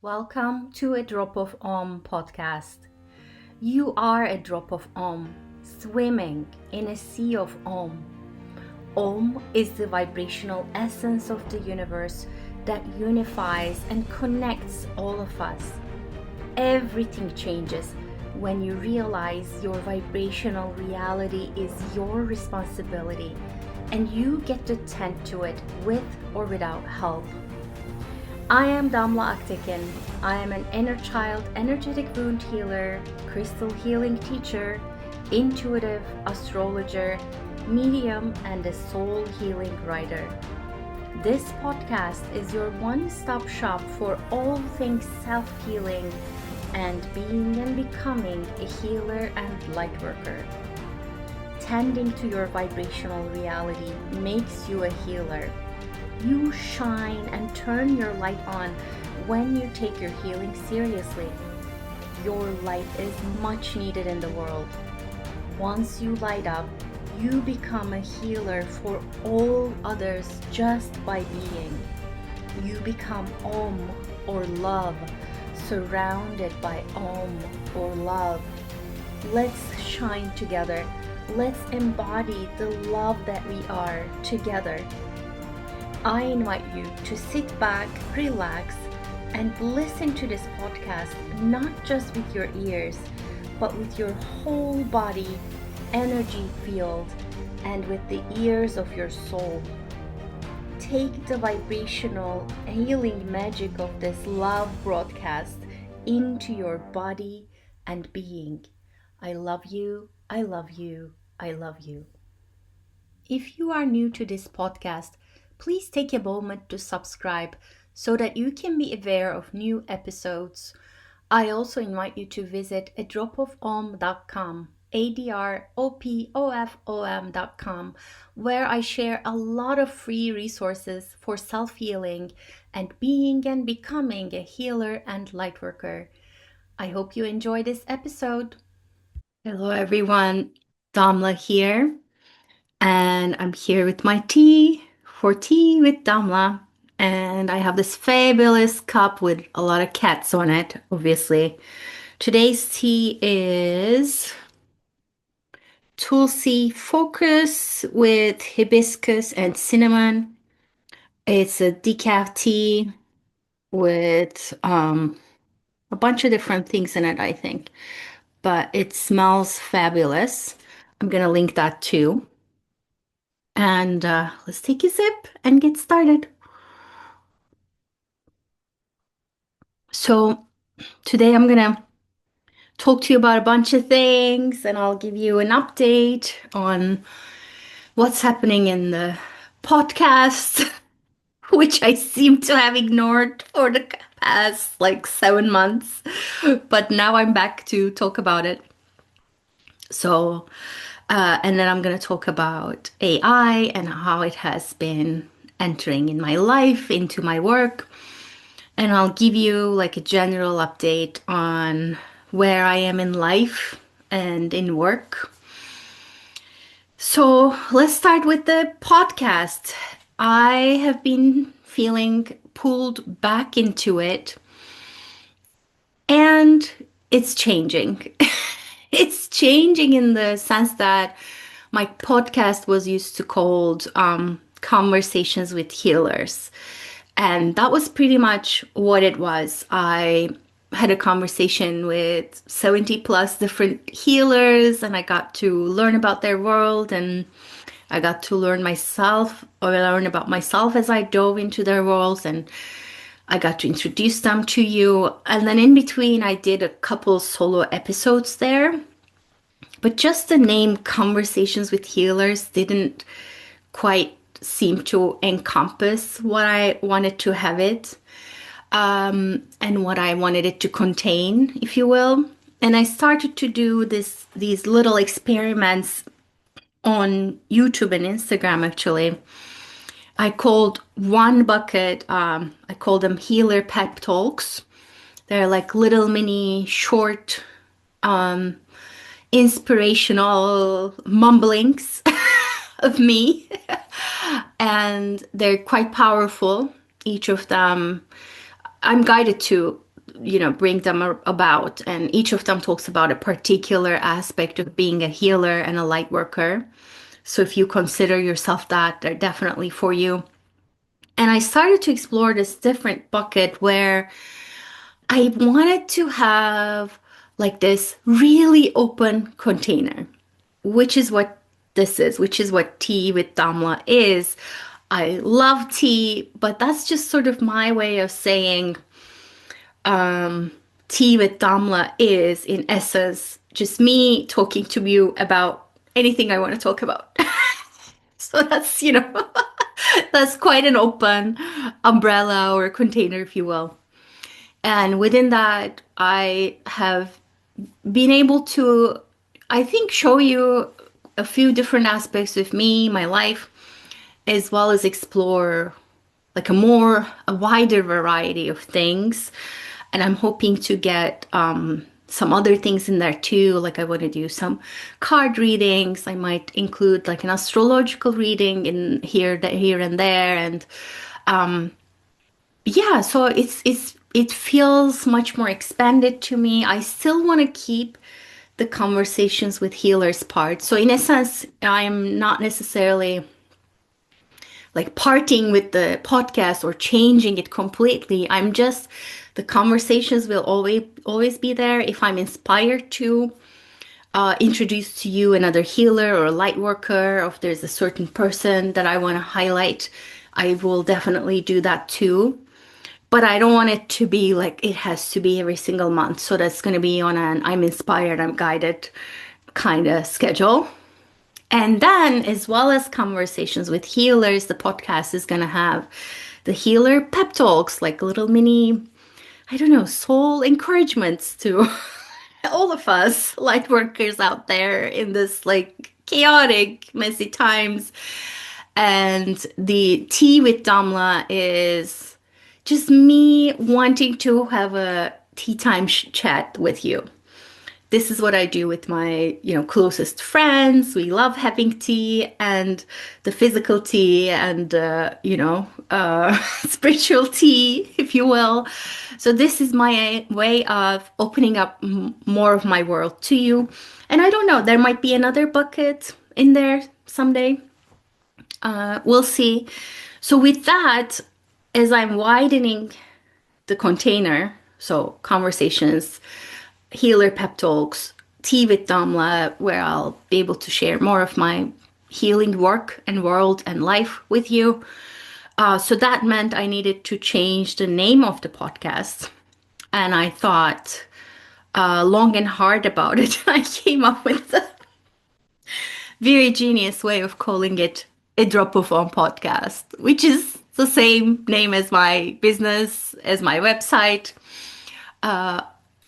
Welcome to a Drop of Om podcast. You are a drop of Om, swimming in a sea of Om. Om is the vibrational essence of the universe that unifies and connects all of us. Everything changes when you realize your vibrational reality is your responsibility and you get to tend to it with or without help. I am Damla Aktekin. I am an inner child energetic wound healer, crystal healing teacher, intuitive astrologer, medium, and a soul healing writer. This podcast is your one-stop shop for all things self-healing and being and becoming a healer and light worker. Tending to your vibrational reality makes you a healer. You shine and turn your light on when you take your healing seriously. Your light is much needed in the world. Once you light up, you become a healer for all others just by being. You become Om or love, surrounded by Om or love. Let's shine together. Let's embody the love that we are together. I invite you to sit back, relax, and listen to this podcast not just with your ears, but with your whole body, energy field, and with the ears of your soul. Take the vibrational healing magic of this love broadcast into your body and being. I love you, I love you, I love you. If you are new to this podcast, please take a moment to subscribe so that you can be aware of new episodes. I also invite you to visit adropofom.com, adropofom.com, where I share a lot of free resources for self-healing and being and becoming a healer and light worker. I hope you enjoy this episode. Hello everyone, Damla here. And I'm here with my tea for tea with Damla. And I have this fabulous cup with a lot of cats on it, obviously. Today's tea is Tulsi Focus with hibiscus and cinnamon. It's a decaf tea with a bunch of different things in it, I think. But it smells fabulous. I'm going to link that too. And let's take a sip and get started. So today I'm going to talk to you about a bunch of things and I'll give you an update on what's happening in the podcast, which I seem to have ignored for the past like 7 months. But now I'm back to talk about it. So, and then I'm going to talk about AI and how it has been entering in my life, into my work. And I'll give you like a general update on where I am in life and in work. So let's start with the podcast. I have been feeling pulled back into it, and it's changing. It's changing in the sense that my podcast was used to called Conversations with Healers. And that was pretty much what it was. I had a conversation with 70 plus different healers and I got to learn about their world and I got to learn about myself as I dove into their worlds, and I got to introduce them to you. And then in between, I did a couple solo episodes there. But just the name Conversations with Healers didn't quite seem to encompass what I wanted to have it, and what I wanted it to contain, if you will. And I started to do these little experiments on YouTube and Instagram, actually. I called one bucket, I called them Healer Pep Talks. They're like little mini short, inspirational mumblings of me. And they're quite powerful. Each of them, I'm guided to bring them about. And each of them talks about a particular aspect of being a healer and a light worker. So if you consider yourself that, they're definitely for you. And I started to explore this different bucket where I wanted to have like this really open container, which is what this is, which is what tea with Damla is. I love tea, but that's just sort of my way of saying tea with Damla is, in essence, just me talking to you about anything I want to talk about. So that's, that's quite an open umbrella or container, if you will. And within that, I have been able to, I think, show you a few different aspects of me, my life, as well as explore like a wider variety of things. And I'm hoping to get some other things in there too. Like I want to do some card readings. I might include like an astrological reading in here and there. And yeah, so it feels much more expanded to me. I still want to keep the conversations with healers part. So in a sense, I'm not necessarily like parting with the podcast or changing it completely. I'm just, the conversations will always be there. If I'm inspired to introduce to you another healer or a light worker, or if there's a certain person that I want to highlight, I will definitely do that too. But I don't want it to be like it has to be every single month. So that's going to be on an I'm inspired, I'm guided kind of schedule. And then, as well as conversations with healers, the podcast is going to have the healer pep talks, like little mini, I don't know, soul encouragements to all of us light workers out there in this like chaotic, messy times. And the tea with Damla is just me wanting to have a tea time chat with you. This is what I do with my, closest friends. We love having tea, and the physical tea and, spiritual tea, if you will. So this is my way of opening up more of my world to you. And I don't know, there might be another bucket in there someday. We'll see. So with that, as I'm widening the container, so conversations, healer pep talks, tea with Damla, where I'll be able to share more of my healing work and world and life with you. So that meant I needed to change the name of the podcast. And I thought long and hard about it. I came up with a very genius way of calling it A Drop of Om Podcast, which is the same name as my business, as my website.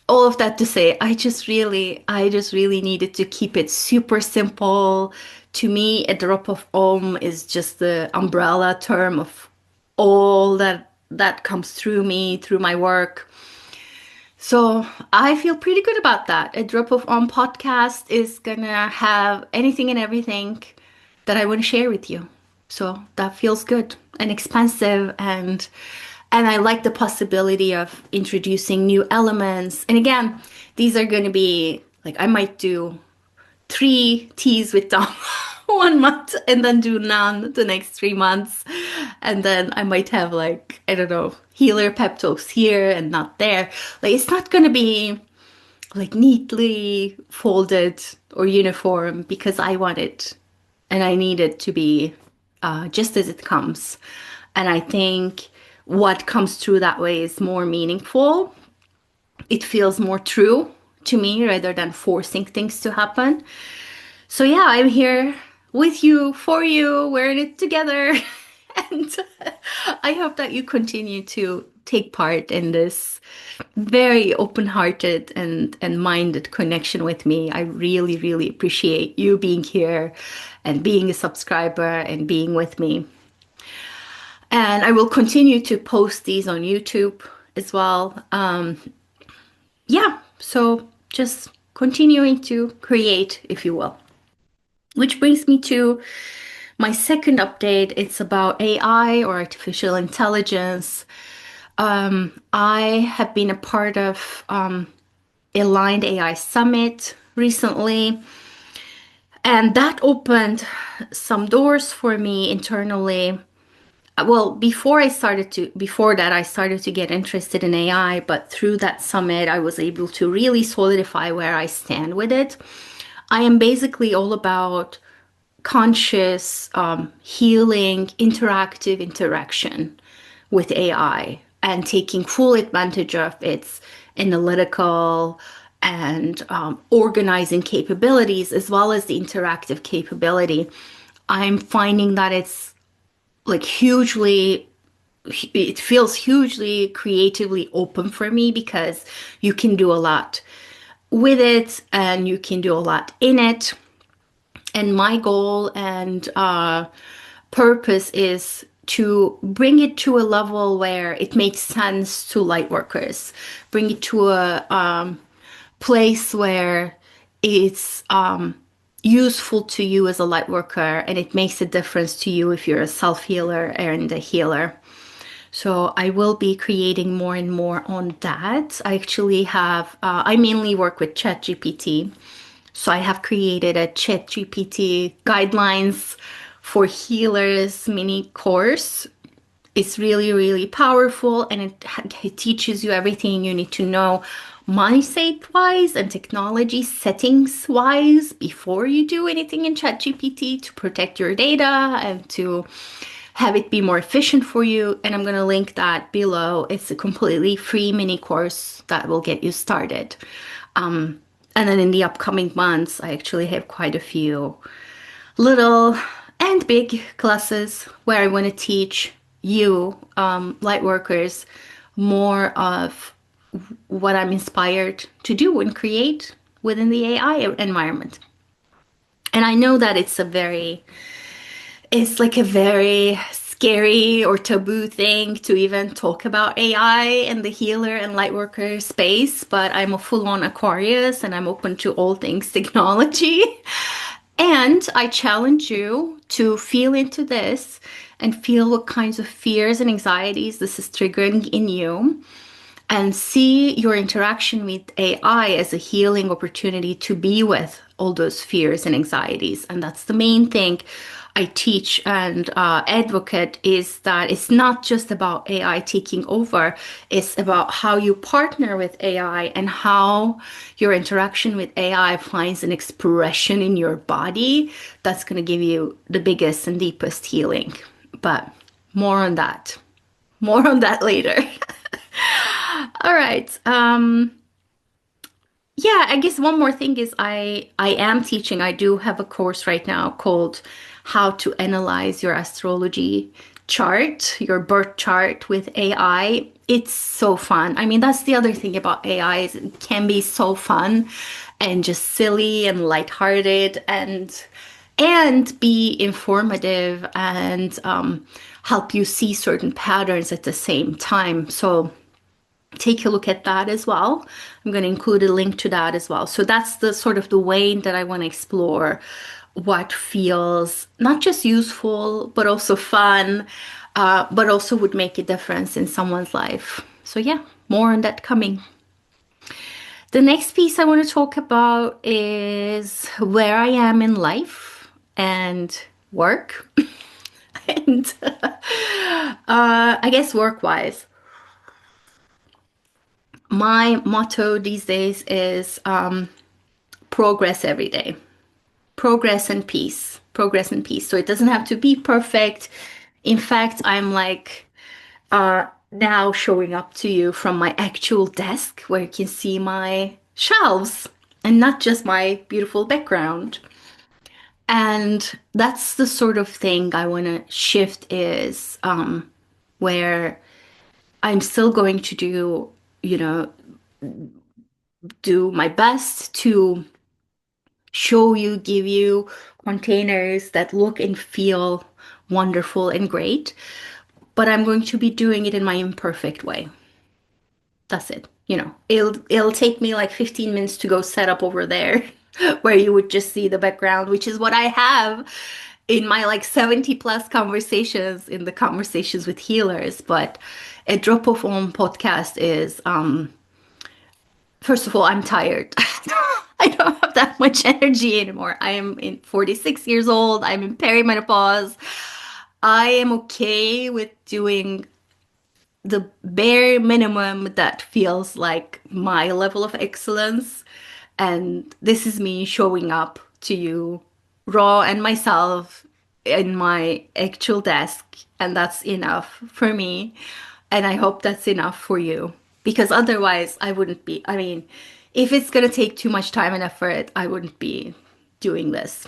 All of that to say, I just really needed to keep it super simple. To me, a drop of Om is just the umbrella term of all that comes through me, through my work. So I feel pretty good about that. A Drop of Om podcast is gonna have anything and everything that I want to share with you. So that feels good and expansive, and I like the possibility of introducing new elements. And again, these are going to be like, I might do 3 teas with Dom 1 month and then do none the next 3 months. And then I might have like, I don't know, healer pep talks here and not there. Like, it's not going to be like neatly folded or uniform, because I want it and I need it to be just as it comes. And I think what comes through that way is more meaningful. It feels more true to me rather than forcing things to happen. So yeah, I'm here with you, for you, we're in it together. And I hope that you continue to take part in this very open-hearted and minded connection with me. I really, really appreciate you being here and being a subscriber and being with me. And I will continue to post these on YouTube as well. Yeah, so just continuing to create, if you will. Which brings me to my second update. It's about AI, or artificial intelligence. I have been a part of Aligned AI Summit recently, and that opened some doors for me internally. Well, before that, I started to get interested in AI, but through that summit, I was able to really solidify where I stand with it. I am basically all about conscious, healing, interactive interaction with AI and taking full advantage of its analytical and organizing capabilities as well as the interactive capability. I'm finding that it feels hugely creatively open for me because you can do a lot with it and you can do a lot in it. And my goal and purpose is to bring it to a level where it makes sense to light workers, bring it to a place where it's useful to you as a light worker and it makes a difference to you if you're a self healer and a healer. So I will be creating more and more on that. I actually I mainly work with ChatGPT. So I have created a ChatGPT guidelines for healers mini course. It's really, really powerful and it teaches you everything you need to know mindset wise and technology settings wise before you do anything in ChatGPT to protect your data and to have it be more efficient for you. And I'm going to link that below. It's a completely free mini course that will get you started. And then in the upcoming months, I actually have quite a few little and big classes where I want to teach you, light workers, more of what I'm inspired to do and create within the AI environment. And I know that it's like a very scary or taboo thing to even talk about AI in the healer and lightworker space, but I'm a full-on Aquarius and I'm open to all things technology. And I challenge you to feel into this and feel what kinds of fears and anxieties this is triggering in you and see your interaction with AI as a healing opportunity to be with all those fears and anxieties. And that's the main thing I teach and advocate is that it's not just about AI taking over, it's about how you partner with AI and how your interaction with AI finds an expression in your body that's going to give you the biggest and deepest healing. But more on that. More on that later. All right. Yeah, I guess one more thing is I am teaching. I do have a course right now called How to Analyze Your Astrology Chart, your birth chart with AI. It's so fun. I mean, that's the other thing about AI is it can be so fun and just silly and lighthearted and be informative and help you see certain patterns at the same time. So take a look at that as well. I'm going to include a link to that as well. So that's the sort of the way that I want to explore what feels not just useful, but also fun, but also would make a difference in someone's life. So yeah, more on that coming. The next piece I want to talk about is where I am in life and work. And I guess work-wise. My motto these days is progress every day. Progress and peace. Progress and peace. So it doesn't have to be perfect. In fact, I'm like now showing up to you from my actual desk where you can see my shelves and not just my beautiful background. And that's the sort of thing I want to shift is where I'm still going to do my best to show you, give you containers that look and feel wonderful and great, but I'm going to be doing it in my imperfect way. That's it. It'll take me like 15 minutes to go set up over there where you would just see the background, which is what I have in my like 70 plus conversations in the conversations with healers, but A Drop of Om podcast is, first of all, I'm tired. I don't have that much energy anymore. I am 46 years old. I'm in perimenopause. I am okay with doing the bare minimum that feels like my level of excellence. And this is me showing up to you raw and myself in my actual desk. And that's enough for me. And I hope that's enough for you. Because otherwise, I wouldn't be. I mean, if it's going to take too much time and effort, I wouldn't be doing this.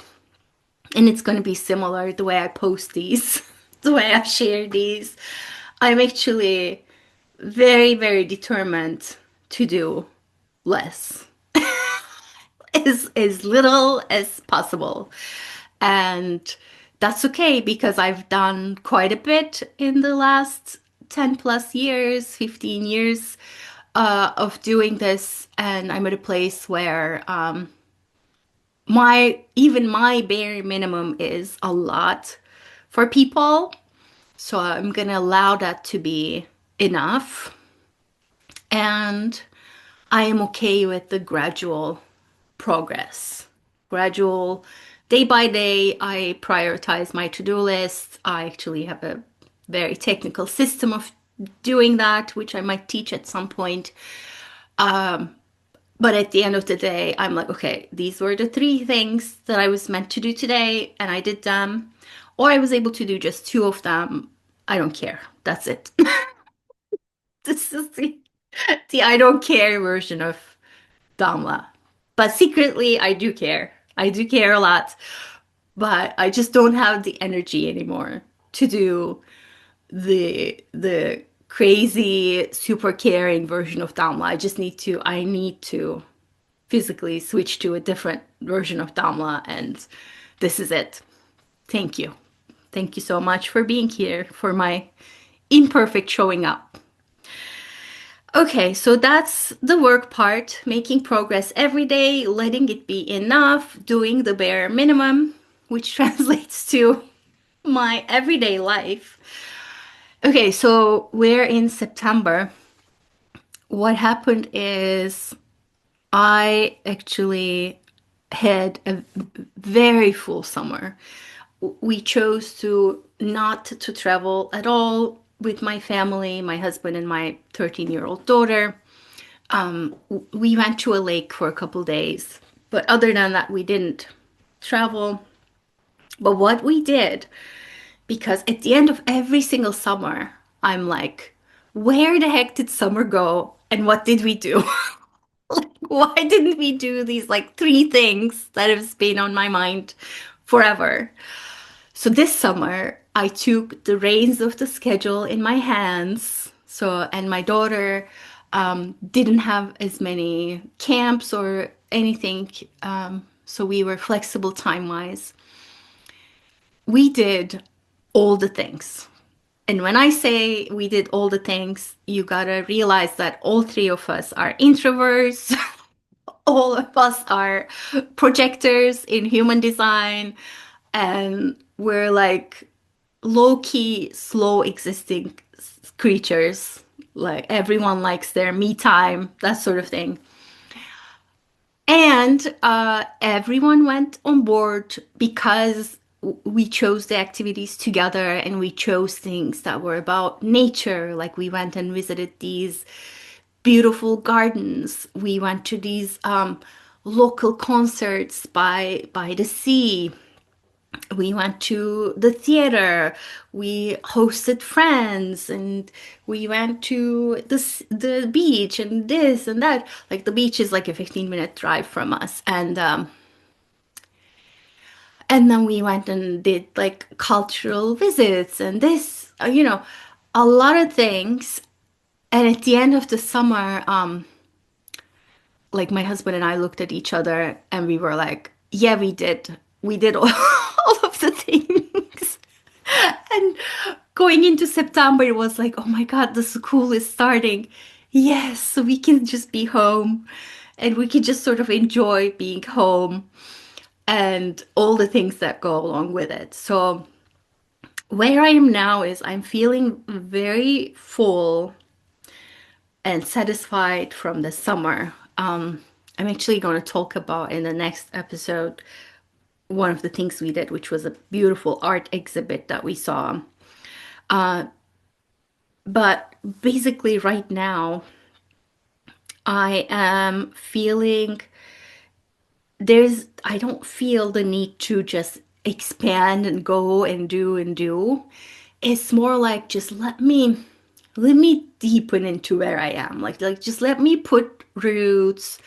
And it's going to be similar the way I post these, the way I share these. I'm actually very, very determined to do less, as little as possible. And that's okay because I've done quite a bit in the last 10 plus years, 15 years of doing this. And I'm at a place where my bare minimum is a lot for people. So I'm going to allow that to be enough. And I am okay with the gradual progress. Gradual, day by day, I prioritize my to-do list. I actually have a very technical system of doing that, which I might teach at some point. But at the end of the day, I'm like, okay, these were the three things that I was meant to do today, and I did them. Or I was able to do just two of them. I don't care. That's it. This is the I don't care version of Damla. But secretly, I do care. I do care a lot, but I just don't have the energy anymore to do the crazy, super caring version of Damla. I need to physically switch to a different version of Damla, and this is it. Thank you. Thank you so much for being here for my imperfect showing up. Okay, so that's the work part, making progress every day, letting it be enough, doing the bare minimum, which translates to my everyday life. Okay, so we're in September. What happened is I actually had a very full summer. We chose to not to travel at all with my family, my husband and my 13-year-old daughter. We went to a lake for a couple days, but other than that, we didn't travel. But what we did, because at the end of every single summer, I'm like, where the heck did summer go? And what did we do? Like, why didn't we do these like three things that have been on my mind forever? So this summer, I took the reins of the schedule in my hands. So, and my daughter didn't have as many camps or anything. So we were flexible time-wise. We did all the things. And when I say we did all the things, you gotta realize that all three of us are introverts. All of us are projectors in human design, and we're like low-key, slow existing creatures. Like everyone likes their me time, that sort of thing. And everyone went on board because we chose the activities together and we chose things that were about nature. Like we went and visited these beautiful gardens. We went to these local concerts by the sea. We went to the theater. We hosted friends, and we went to the beach and this and that. Like the beach is like a 15-minute drive from us, and then we went and did like cultural visits and this, a lot of things. And at the end of the summer, like my husband and I looked at each other and we were like, yeah, we did all, all of the things. And going into September, it was like, oh my God, the school is starting. Yes, so we can just be home and we can just sort of enjoy being home and all the things that go along with it. So Where I am now is I'm feeling very full and satisfied from the summer. I'm actually going to talk about in the next episode one of the things we did, which was a beautiful art exhibit that we saw. Uh, but basically, right now, I am feeling I don't feel the need to just expand and go and do and do. It's more like just let me deepen into where I am. Like just let me put roots.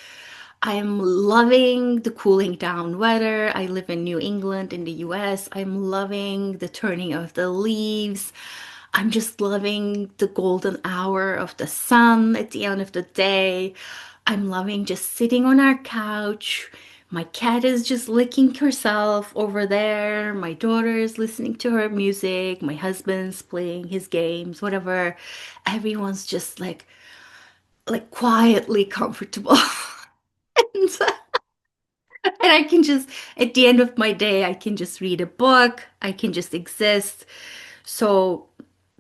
I'm loving the cooling down weather. I live in New England in the US. I'm loving the turning of the leaves. I'm just loving the golden hour of the sun at the end of the day. I'm loving just sitting on our couch. My cat is just licking herself over there. My daughter is listening to her music. My husband's playing his games, whatever. Everyone's just like quietly comfortable. And and I can just, at the end of my day, I can just read a book. I can just exist. So,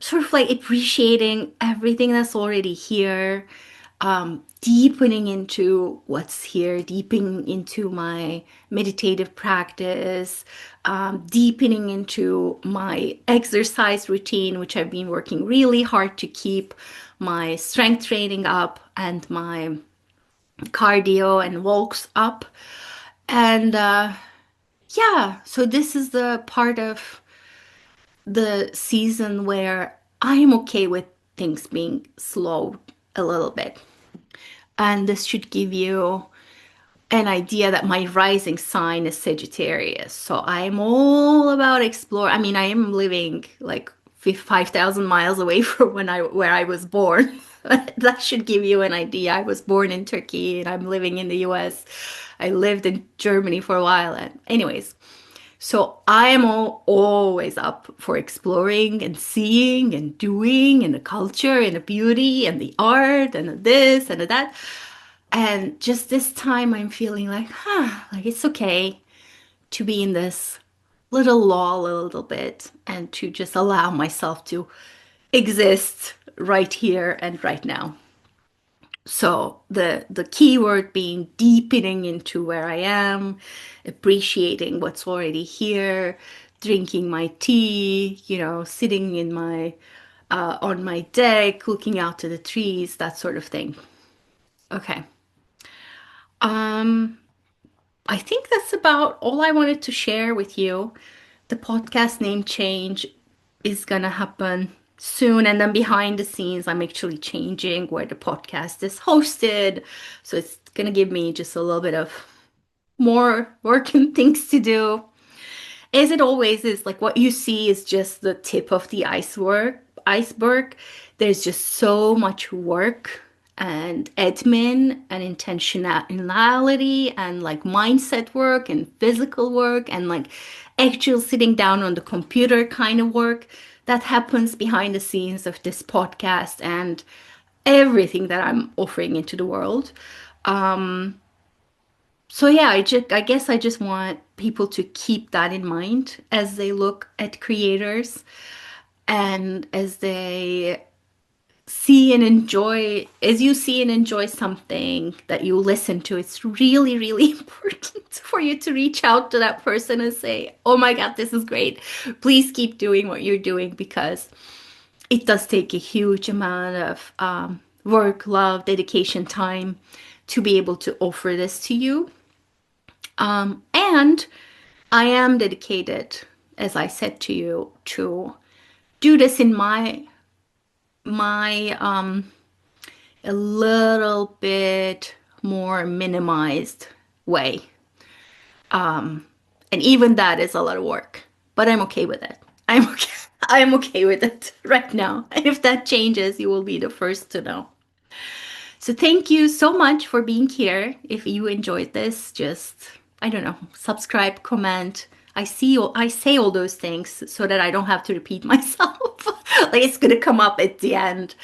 sort of like appreciating everything that's already here, deepening into what's here, deepening into my meditative practice, deepening into my exercise routine, which I've been working really hard to keep my strength training up and my cardio and walks up. And yeah, so this is the part of the season where I'm okay with things being slow a little bit. And this should give you an idea that my rising sign is Sagittarius. So I'm all about explore. I mean, I am living like 5,000 miles away from where I was born. That should give you an idea. I was born in Turkey and I'm living in the US. I lived in Germany for a while. And anyways, so I am always up for exploring and seeing and doing and the culture and the beauty and the art and the this and the that. And just this time I'm feeling like, like it's okay to be in this little lull a little bit and to just allow myself to exist right here and right now. So the key word being deepening into where I am, appreciating what's already here, drinking my tea, sitting in my on my deck, looking out to the trees, that sort of thing. Okay. Um, I think that's about all I wanted to share with you. The podcast name change is gonna happen soon, and then behind the scenes, I'm actually changing where the podcast is hosted. So it's gonna give me just a little bit of more work and things to do. As it always is, like what you see is just the tip of the iceberg. There's just so much work and admin and intentionality and like mindset work and physical work and like actual sitting down on the computer kind of work that happens behind the scenes of this podcast and everything that I'm offering into the world. So yeah, I guess I just want people to keep that in mind as they look at creators and as they see and enjoy, as you see and enjoy something that you listen to, it's really, really important for you to reach out to that person and say, "Oh my God, this is great. Please keep doing what you're doing," because it does take a huge amount of work, love, dedication, time to be able to offer this to you. And I am dedicated, as I said to you, to do this in my a little bit more minimized way. And even that is a lot of work, but I'm okay with it. I'm okay. I'm okay with it right now. And if that changes, you will be the first to know. So thank you so much for being here. If you enjoyed this, just, I don't know, subscribe, comment. I say all those things so that I don't have to repeat myself. Like it's gonna come up at the end.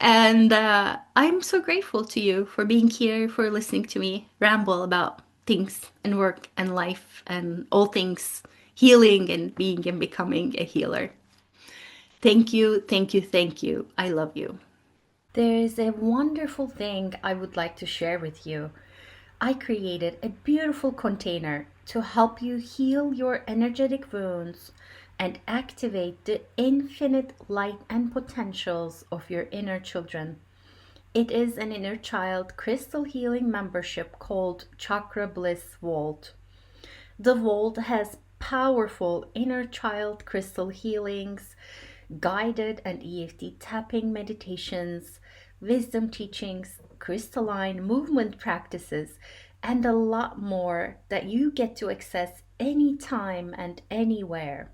And I'm so grateful to you for being here, for listening to me ramble about things and work and life and all things healing and being and becoming a healer. Thank you, thank you, thank you. I love you. There is a wonderful thing I would like to share with you. I created a beautiful container to help you heal your energetic wounds and activate the infinite light and potentials of your inner children. It is an inner child crystal healing membership called Chakra Bliss Vault. The vault has powerful inner child crystal healings, guided and EFT tapping meditations, wisdom teachings, crystalline movement practices, and a lot more that you get to access anytime and anywhere.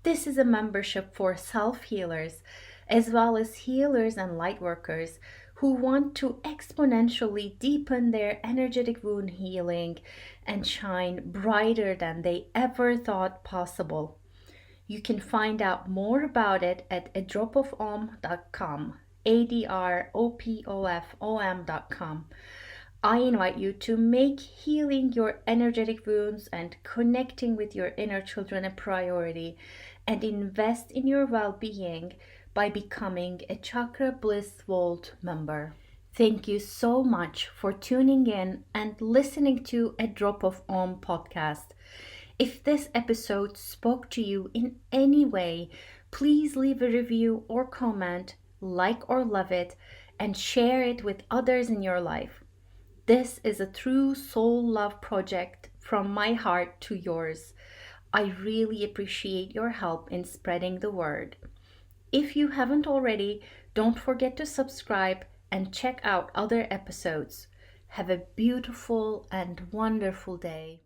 This is a membership for self healers as well as healers and light workers who want to exponentially deepen their energetic wound healing and shine brighter than they ever thought possible. You can find out more about it at adropofom.com, adropofom.com. I invite you to make healing your energetic wounds and connecting with your inner children a priority and invest in your well-being by becoming a Chakra Bliss Vault member. Thank you so much for tuning in and listening to A Drop of Om podcast. If this episode spoke to you in any way, please leave a review or comment, like or love it, and share it with others in your life. This is a true soul love project from my heart to yours. I really appreciate your help in spreading the word. If you haven't already, don't forget to subscribe and check out other episodes. Have a beautiful and wonderful day.